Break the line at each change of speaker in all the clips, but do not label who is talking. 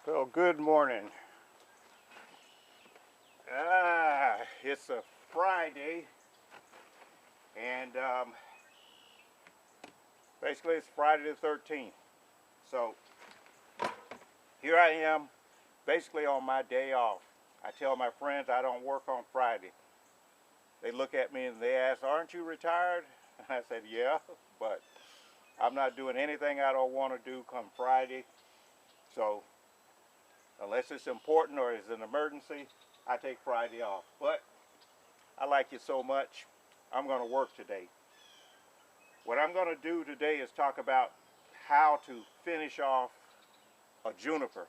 Well, good morning. It's a Friday, and basically it's Friday the 13th. So here I am, basically on my day off. I tell my friends I don't work on Friday. They look at me and they ask, "Aren't you retired?" And I said, "Yeah, but I'm not doing anything I don't want to do come Friday. So unless it's important or it's an emergency, I take Friday off. But I like you so much, I'm going to work today. What I'm going to do today is talk about how to finish off a juniper.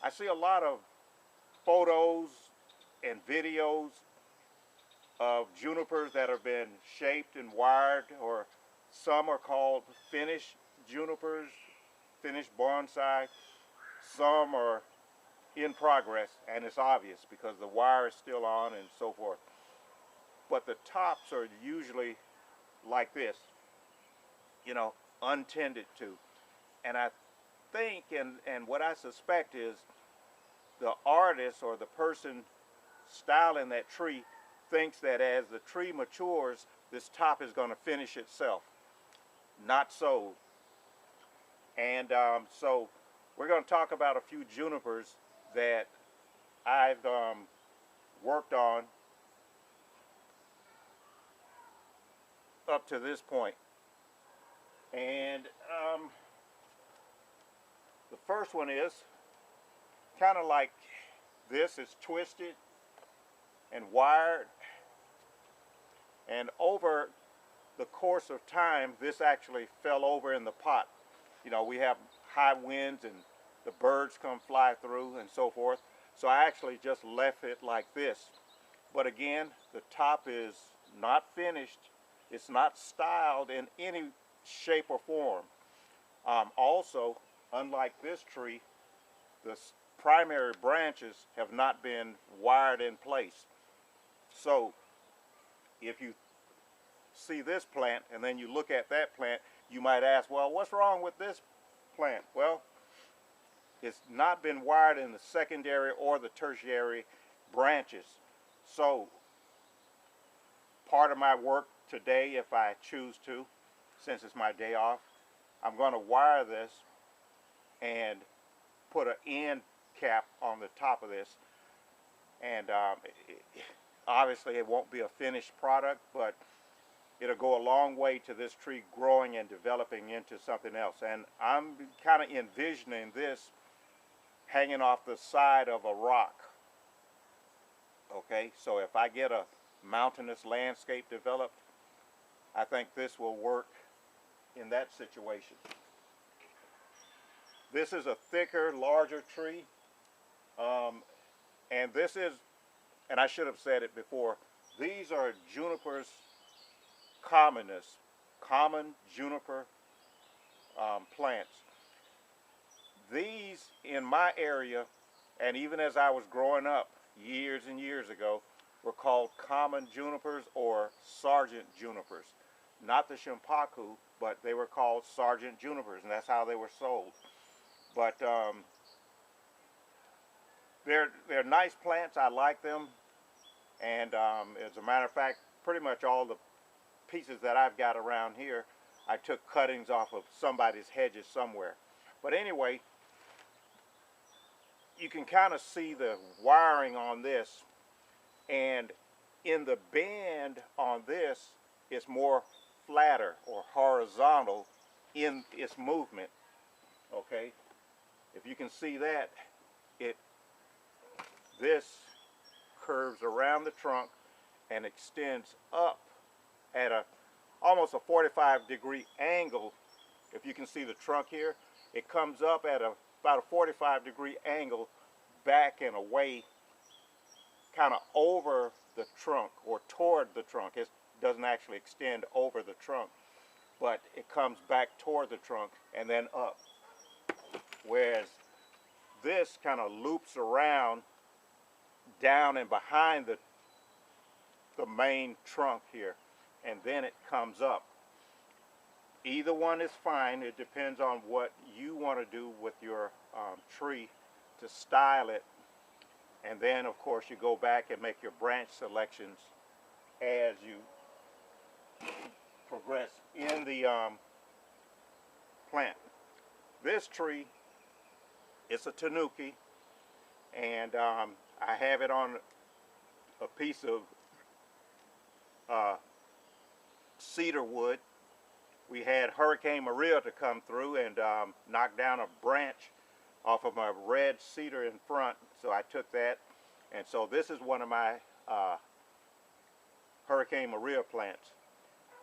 I see a lot of photos and videos of junipers that have been shaped and wired, or some are called finished junipers, finished bonsai. Some are in progress, and it's obvious because the wire is still on and so forth. But the tops are usually like this, untended to. And I think, and what I suspect is, the artist or the person styling that tree thinks that as the tree matures, this top is going to finish itself. Not so. And so we're going to talk about a few junipers that I've worked on up to this point. And the first one is kind of like this. It's twisted and wired, and over the course of time this actually fell over in the pot. We have high winds and the birds come fly through and so forth, so I actually just left it like this. But again, the top is not finished. It's not styled in any shape or form. Also, unlike this tree, the primary branches have not been wired in place. So if you see this plant and then you look at that plant, you might ask, well, what's wrong with this plant? Well, it's not been wired in the secondary or the tertiary branches. So part of my work today, if I choose to, since it's my day off, I'm going to wire this and put an end cap on the top of this. And obviously it won't be a finished product, but it'll go a long way to this tree growing and developing into something else. And I'm kind of envisioning this hanging off the side of a rock. Okay, so if I get a mountainous landscape developed, I think this will work in that situation. This is a thicker, larger tree, and this is, and I should have said it before, these are junipers communis, common juniper plants. These in my area, and even as I was growing up years and years ago, were called common junipers or sergeant junipers. Not the shimpaku, but they were called sergeant junipers, and that's how they were sold. But they're nice plants. I like them, and as a matter of fact, pretty much all the pieces that I've got around here, I took cuttings off of somebody's hedges somewhere. But anyway, you can kind of see the wiring on this, and in the band on this, it's more flatter or horizontal in its movement. Okay, if you can see that, this curves around the trunk and extends up at almost a 45-degree angle. If you can see the trunk here, it comes up at about a 45-degree angle back and away, kind of over the trunk or toward the trunk. It doesn't actually extend over the trunk, but it comes back toward the trunk and then up. Whereas this kind of loops around down and behind the main trunk here, and then it comes up. Either one is fine. It depends on what you want to do with your tree to style it, and then of course you go back and make your branch selections as you progress in the plant. This tree, it's a tanuki, and I have it on a piece of cedar wood. We had Hurricane Maria to come through and knock down a branch off of my red cedar in front, so I took that. And so this is one of my Hurricane Maria plants,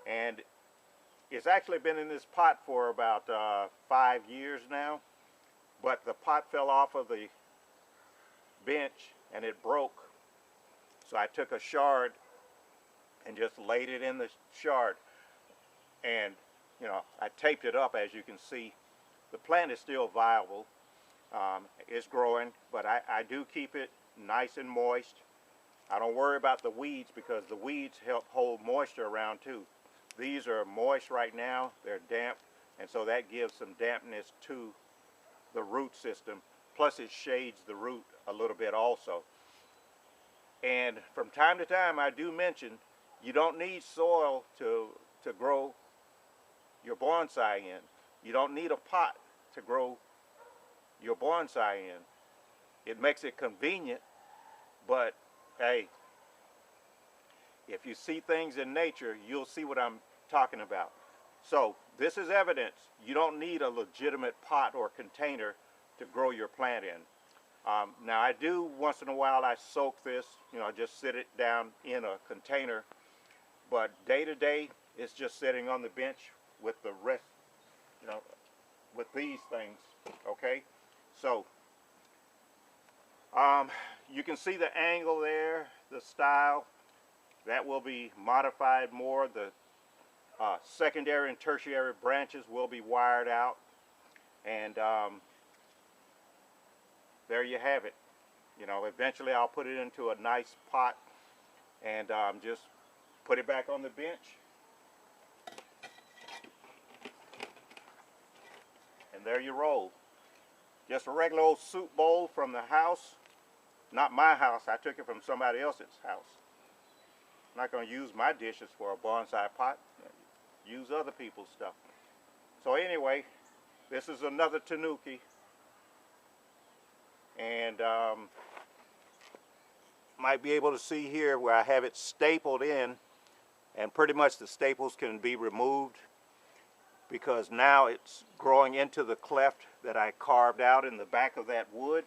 and it's actually been in this pot for about 5 years now, but the pot fell off of the bench and it broke, so I took a shard and just laid it in the shard, and you know, I taped it up. As you can see, the plant is still viable. It's growing, but I do keep it nice and moist. I don't worry about the weeds because the weeds help hold moisture around too. These are moist right now, they're damp, and so that gives some dampness to the root system. Plus it shades the root a little bit also. And from time to time I do mention you don't need soil to grow your bonsai in. You don't need a pot to grow your bonsai in. It makes it convenient, but hey, if you see things in nature, you'll see what I'm talking about. So this is evidence. You don't need a legitimate pot or container to grow your plant in. Now I do once in a while, I soak this, you know, just sit it down in a container, but day to day it's just sitting on the bench with the rest, you know, with these things. Okay, so you can see the angle there, the style that will be modified more. The secondary and tertiary branches will be wired out, and there you have it. You know, eventually I'll put it into a nice pot and just put it back on the bench, and there you roll. Just a regular old soup bowl from the house. Not my house, I took it from somebody else's house. I'm not going to use my dishes for a bonsai pot. Use other people's stuff. So anyway, this is another tanuki, and might be able to see here where I have it stapled in, and pretty much the staples can be removed because now it's growing into the cleft that I carved out in the back of that wood.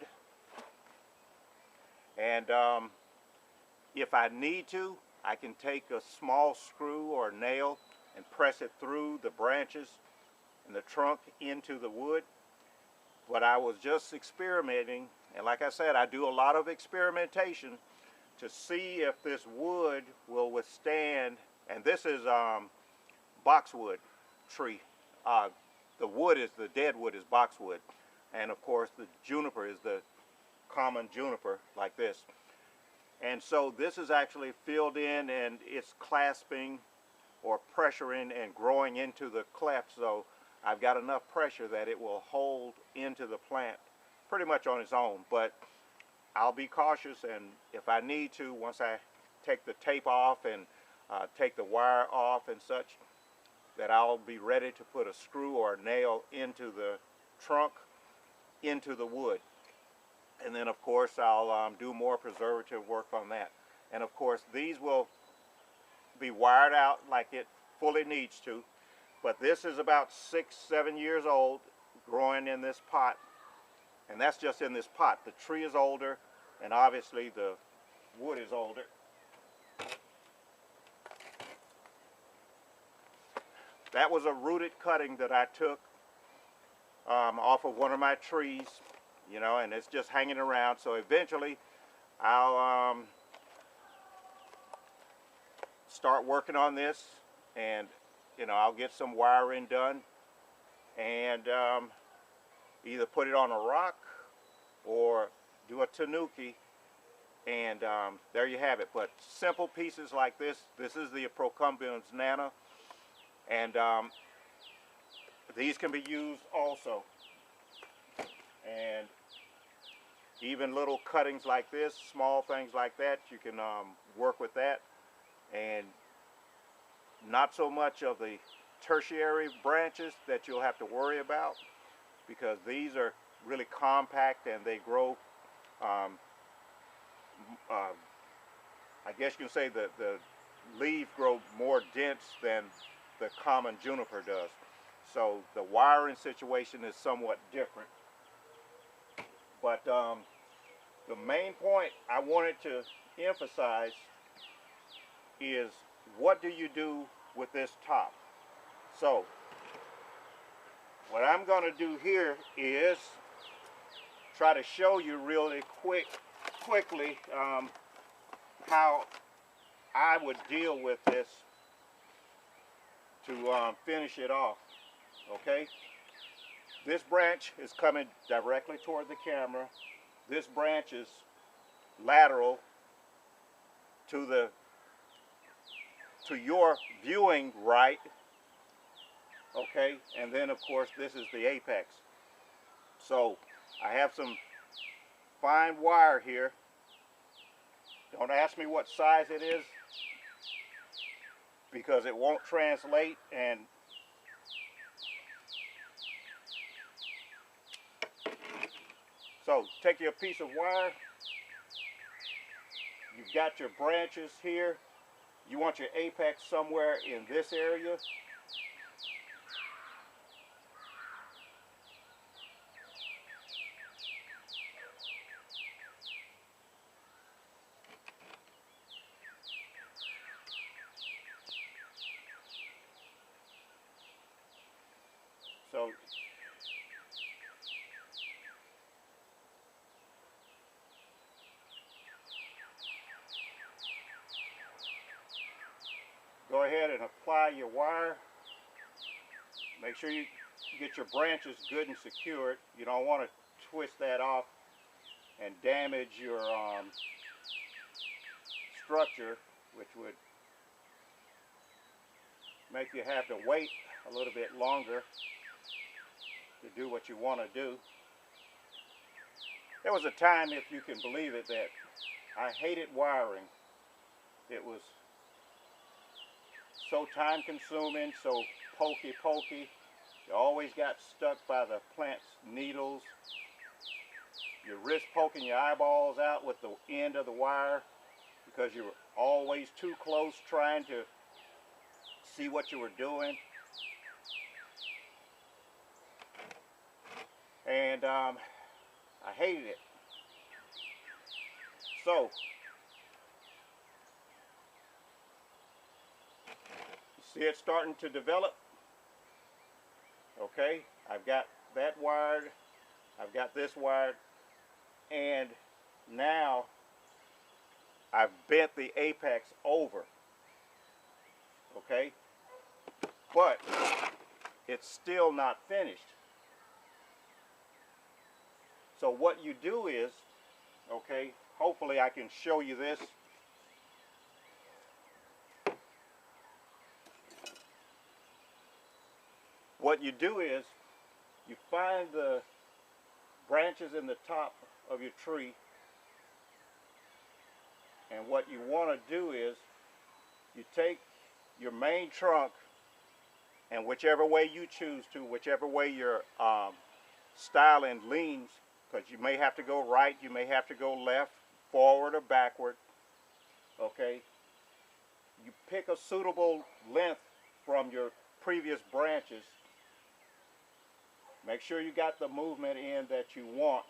And if I need to, I can take a small screw or nail and press it through the branches and the trunk into the wood. But I was just experimenting, and like I said, I do a lot of experimentation to see if this wood will withstand. And this is boxwood tree. The wood is, the dead wood is boxwood, and of course the juniper is the common juniper like this. And so this is actually filled in, and it's clasping or pressuring and growing into the cleft, so I've got enough pressure that it will hold into the plant pretty much on its own. But I'll be cautious, and if I need to, once I take the tape off and take the wire off and such, that I'll be ready to put a screw or a nail into the trunk, into the wood. And then of course I'll do more preservative work on that. And of course these will be wired out like it fully needs to. But this is about 6-7 years old, growing in this pot. And that's just in this pot. The tree is older, and obviously the wood is older. That was a rooted cutting that I took off of one of my trees, you know, and it's just hanging around. So eventually I'll start working on this, and you know, I'll get some wiring done and either put it on a rock or do a tanuki, and there you have it. But simple pieces like this. This is the Procumbens nana, and these can be used also. And Even little cuttings like this, small things like that, you can work with that. And not so much of the tertiary branches that you'll have to worry about, because these are really compact and they grow, I guess you can say the leaves grow more dense than the common juniper does. So the wiring situation is somewhat different. But the main point I wanted to emphasize is, what do you do with this top? So what I'm going to do here is try to show you really quickly how I would deal with this to finish it off. Okay, this branch is coming directly toward the camera. This branch is lateral to your viewing right. Okay, and then of course this is the apex. So I have some fine wire here. Don't ask me what size it is, because it won't translate. And so take your piece of wire. You've got your branches here. You want your apex somewhere in this area. So go ahead and apply your wire. Make sure you get your branches good and secured. You don't want to twist that off and damage your structure, which would make you have to wait a little bit longer to do what you want to do. There was a time, if you can believe it, that I hated wiring. It was so time consuming, so pokey. You always got stuck by the plant's needles. Your wrist poking your eyeballs out with the end of the wire because you were always too close trying to see what you were doing. And I hated it. So see it starting to develop? Okay, I've got that wired, I've got this wired, and now I've bent the apex over. Okay, but it's still not finished. So what you do is, okay, hopefully I can show you this. What you do is, you find the branches in the top of your tree, and what you want to do is, you take your main trunk, and whichever way you choose to, whichever way your styling leans, because you may have to go right, you may have to go left, forward or backward, okay? You pick a suitable length from your previous branches. Make sure you got the movement in that you want.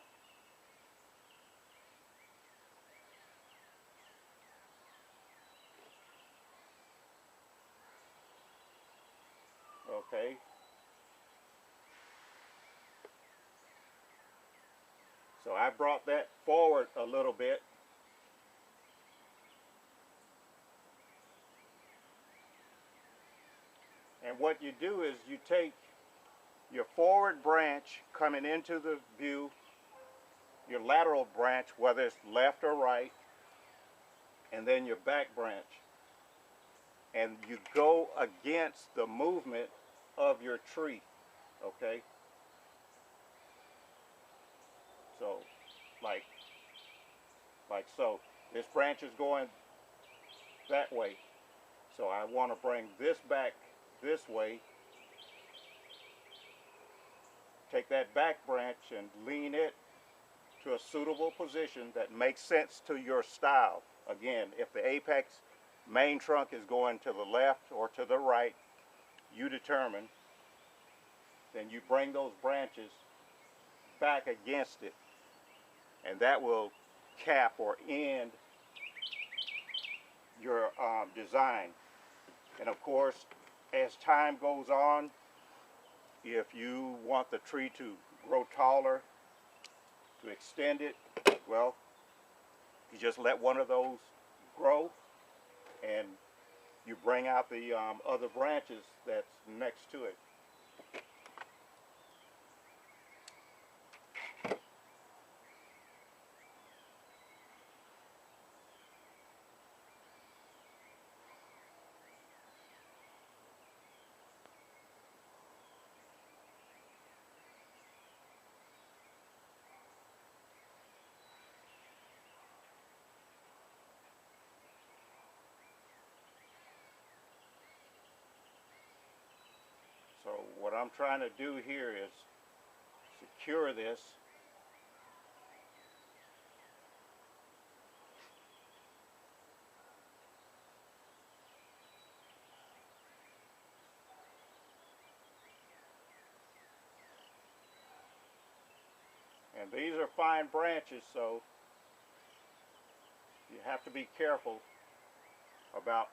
Okay. So I brought that forward a little bit. And what you do is you take your forward branch coming into the view, your lateral branch, whether it's left or right, and then your back branch. And you go against the movement of your tree, okay? So, like like so. This branch is going that way, so I want to bring this back this way. Take that back branch and lean it to a suitable position that makes sense to your style. Again, if the apex main trunk is going to the left or to the right, you determine. Then you bring those branches back against it, and that will cap or end your design. And of course, as time goes on, if you want the tree to grow taller, to extend it, well, you just let one of those grow and you bring out the other branches that's next to it. So what I'm trying to do here is secure this. And these are fine branches, so you have to be careful about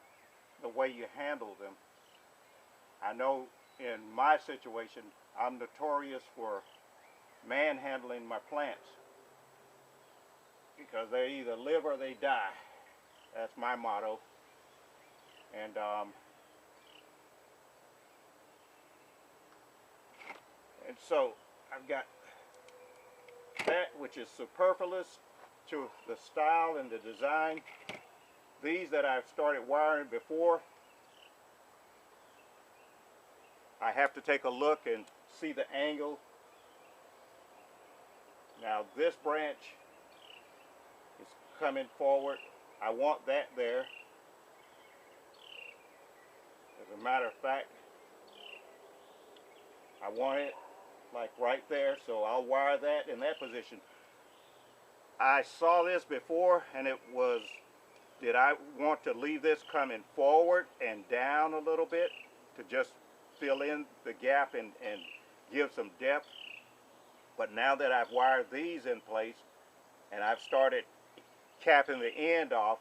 the way you handle them. I know in my situation, I'm notorious for manhandling my plants because they either live or they die. That's my motto. And so I've got that which is superfluous to the style and the design. These that I've started wiring before, I have to take a look and see the angle. Now this branch is coming forward. I want that there. As a matter of fact, I want it like right there, so I'll wire that in that position. I saw this before and it was, did I want to leave this coming forward and down a little bit to just fill in the gap and give some depth? But now that I've wired these in place and I've started capping the end off,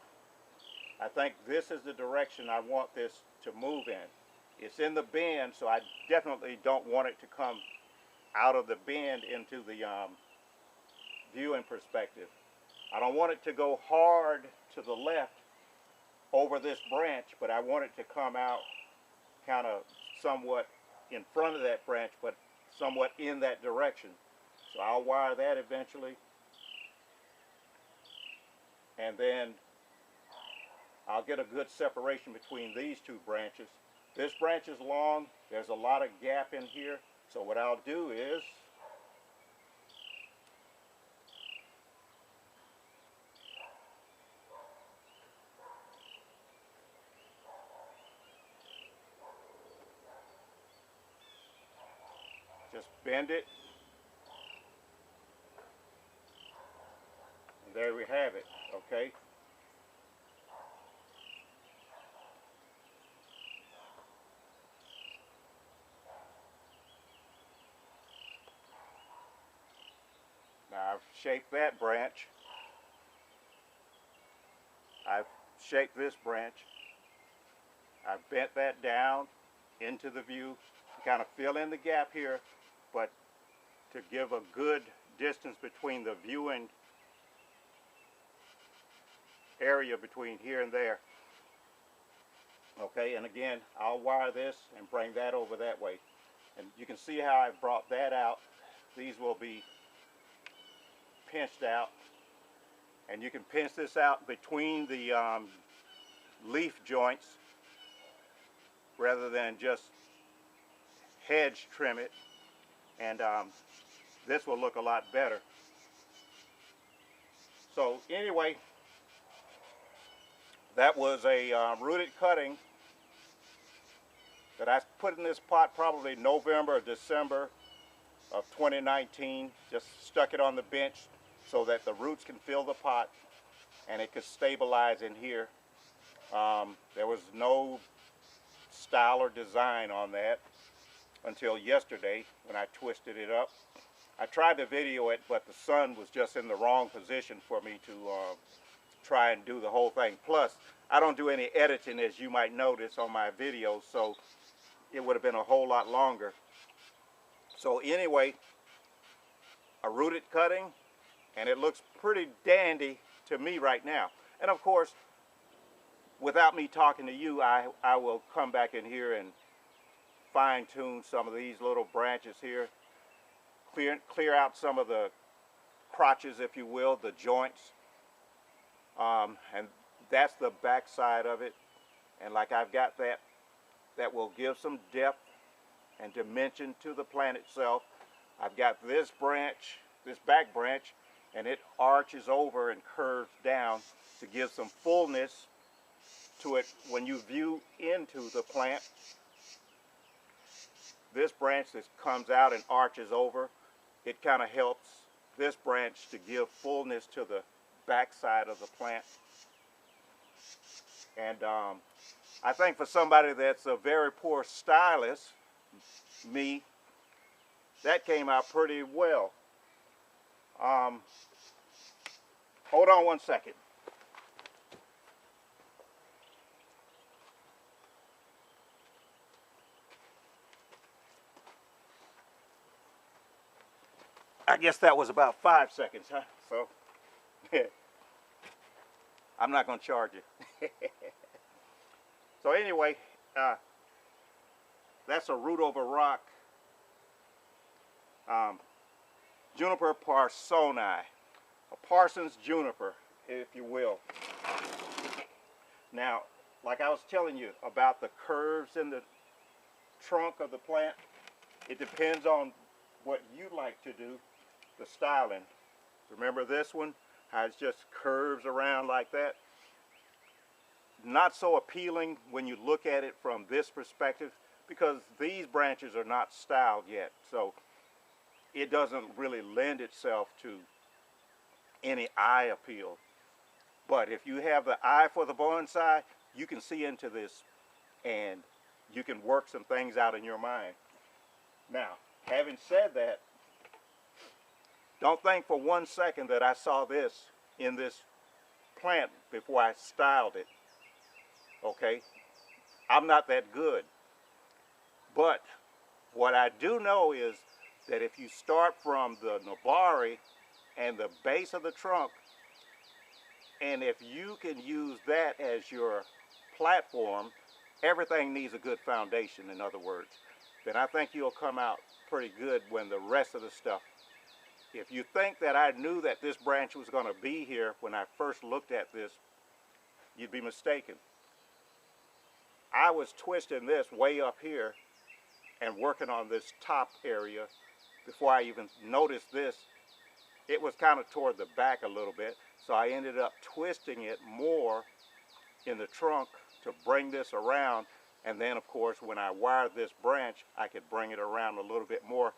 I think this is the direction I want this to move in. It's in the bend, so I definitely don't want it to come out of the bend into the viewing perspective. I don't want it to go hard to the left over this branch, but I want it to come out kind of somewhat in front of that branch, but somewhat in that direction. So I'll wire that eventually. And then I'll get a good separation between these two branches. This branch is long, there's a lot of gap in here. So what I'll do is just bend it. And there we have it, okay? Now I've shaped that branch. I've shaped this branch. I've bent that down into the view to kind of fill in the gap here, but to give a good distance between the viewing area between here and there. Okay, and again, I'll wire this and bring that over that way. And you can see how I've brought that out. These will be pinched out, and you can pinch this out between the leaf joints rather than just hedge trim it, and this will look a lot better. So anyway, That was a rooted cutting that I put in this pot probably November or December of 2019. Just stuck it on the bench so that the roots can fill the pot and it could stabilize in here. There was no style or design on that until yesterday when I twisted it up. I tried to video it, but the sun was just in the wrong position for me to try and do the whole thing. Plus, I don't do any editing, as you might notice on my videos, so it would have been a whole lot longer. So anyway, a rooted cutting, and it looks pretty dandy to me right now. And of course, without me talking to you, I will come back in here and fine-tune some of these little branches here, clear out some of the crotches, if you will, the joints, and that's the back side of it. And like I've got that will give some depth and dimension to the plant itself. I've got this branch, this back branch, and it arches over and curves down to give some fullness to it when you view into the plant. This branch that comes out and arches over, it kind of helps this branch to give fullness to the back side of the plant. And I think for somebody that's a very poor stylist, me, that came out pretty well. Hold on one second. I guess that was about 5 seconds, huh? So, I'm not going to charge you. So anyway, that's a root over rock, Juniper parsoni, a Parsons juniper, if you will. Now, like I was telling you about the curves in the trunk of the plant, it depends on what you like to do, the styling. Remember this one, how it just curves around like that? Not so appealing when you look at it from this perspective, because these branches are not styled yet, so it doesn't really lend itself to any eye appeal. But if you have the eye for the bonsai, you can see into this and you can work some things out in your mind. Now, having said that, don't think for 1 second that I saw this in this plant before I styled it. Okay? I'm not that good. But what I do know is that if you start from the nabari and the base of the trunk, and if you can use that as your platform, everything needs a good foundation, in other words, then I think you'll come out pretty good when the rest of the stuff. If you think that I knew that this branch was going to be here when I first looked at this, you'd be mistaken. I was twisting this way up here and working on this top area before I even noticed this. It was kind of toward the back a little bit, so I ended up twisting it more in the trunk to bring this around, and then of course when I wired this branch, I could bring it around a little bit more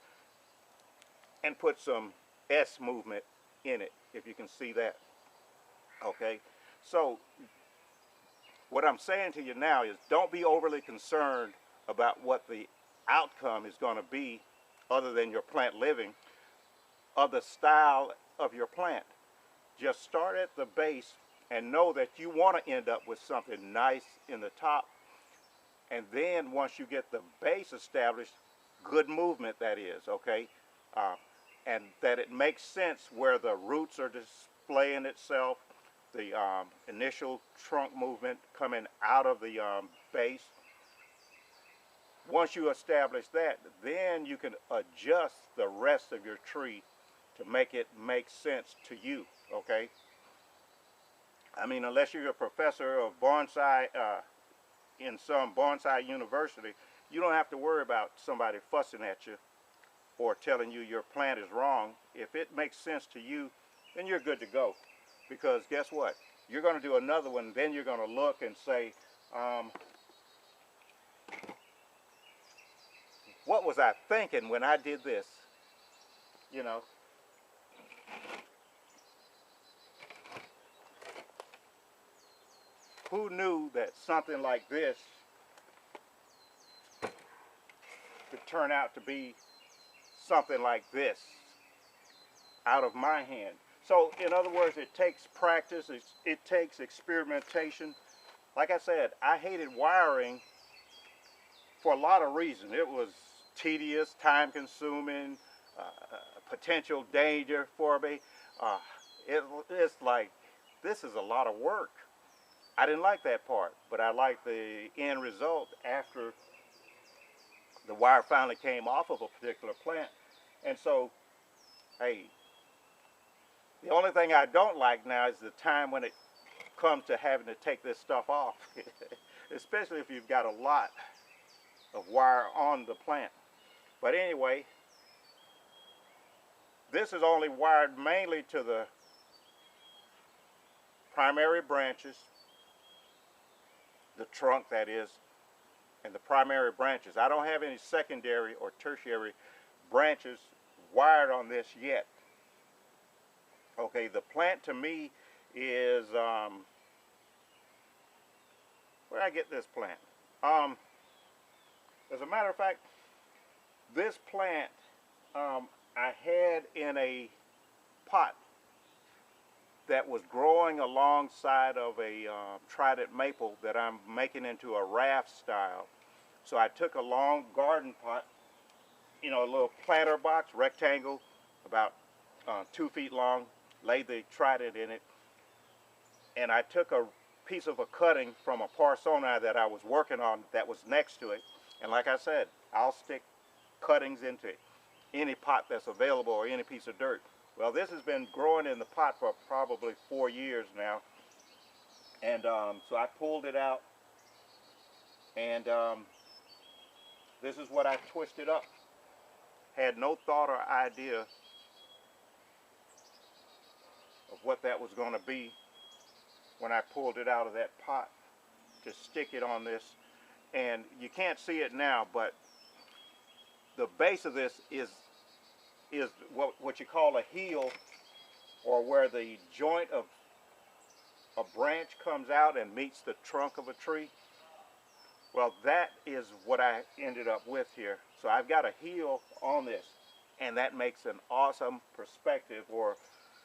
and put some S movement in it, if you can see that. Okay, so what I'm saying to you now is don't be overly concerned about what the outcome is going to be, other than your plant living, of the style of your plant. Just start at the base and know that you want to end up with something nice in the top, and then once you get the base established, good movement that is, okay, and that it makes sense where the roots are displaying itself, the initial trunk movement coming out of the base. Once you establish that, then you can adjust the rest of your tree to make it make sense to you, okay? I mean, unless you're a professor of bonsai in some bonsai university, you don't have to worry about somebody fussing at you or telling you your plant is wrong. If it makes sense to you, then you're good to go. Because guess what? you're going to do another one, then you're going to look and say, what was I thinking when I did this? You know. Who knew that something like this could turn out to be something like this out of my hand? So, in other words, it takes practice, it takes experimentation. Like I said, I hated wiring for a lot of reasons. It was tedious, time-consuming, potential danger for me. It's like, this is a lot of work. I didn't like that part, but I liked the end result after the wire finally came off of a particular plant. And so, hey, the only thing I don't like now is the time when it comes to having to take this stuff off, especially if you've got a lot of wire on the plant. But anyway, this is only wired mainly to the primary branches, the trunk that is, and the primary branches. I don't have any secondary or tertiary branches wired on this yet. Okay, the plant to me is, where did I get this plant? As a matter of fact, this plant I had in a pot that was growing alongside of a trident maple that I'm making into a raft style. So I took a long garden pot, you know, a little planter box, rectangle, about 2 feet long, laid the trident in it, and I took a piece of a cutting from a parsoni that I was working on that was next to it, and like I said, I'll stick cuttings into any pot that's available or any piece of dirt. Well, this has been growing in the pot for probably 4 years now, and so I pulled it out, and this is what I twisted up. Had no thought or idea of what that was going to be when I pulled it out of that pot to stick it on this. And you can't see it now, but the base of this is what you call a heel, or where the joint of a branch comes out and meets the trunk of a tree. Well, that is what I ended up with here. So I've got a heel on this, and that makes an awesome perspective or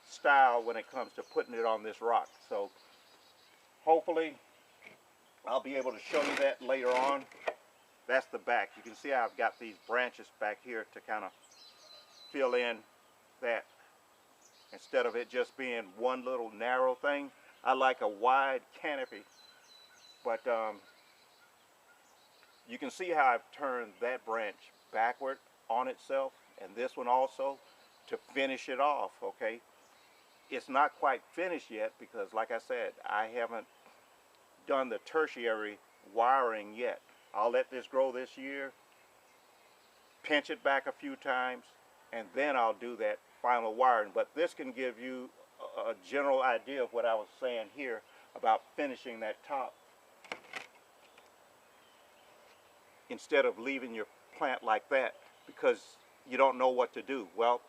style when it comes to putting it on this rock. So hopefully I'll be able to show you that later on. That's the back. You can see I've got these branches back here to kind of fill in that. Instead of it just being one little narrow thing, I like a wide canopy. But you can see how I've turned that branch backward on itself, and this one also, to finish it off. Okay, it's not quite finished yet because, like I said, I haven't done the tertiary wiring yet. I'll let this grow this year, pinch it back a few times, and then I'll do that final wiring. But this can give you a general idea of what I was saying here about finishing that top, instead of leaving your plant like that because you don't know what to do. Well,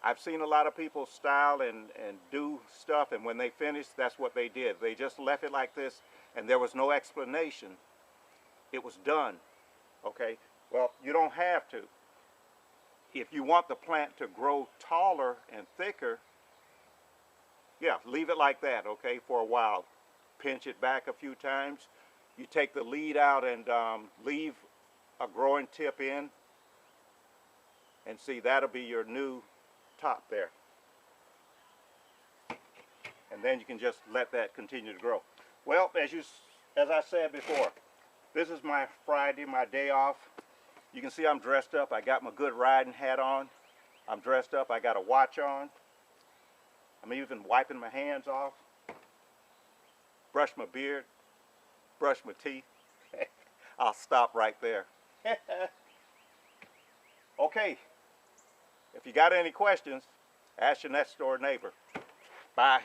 I've seen a lot of people style and do stuff, and when they finished, that's what they did. They just left it like this, and there was no explanation. It was done. Okay? Well, you don't have to. If you want the plant to grow taller and thicker, yeah, leave it like that, okay, for a while. Pinch it back a few times. You take the lead out and leave a growing tip in, and see, that'll be your new top there. And then you can just let that continue to grow. Well, as I said before, this is my Friday, my day off. You can see I'm dressed up. I got my good riding hat on. I'm dressed up. I got a watch on. I'm even wiping my hands off. Brush my beard. Brush my teeth. I'll stop right there. Okay. If you got any questions, ask your next door neighbor. Bye.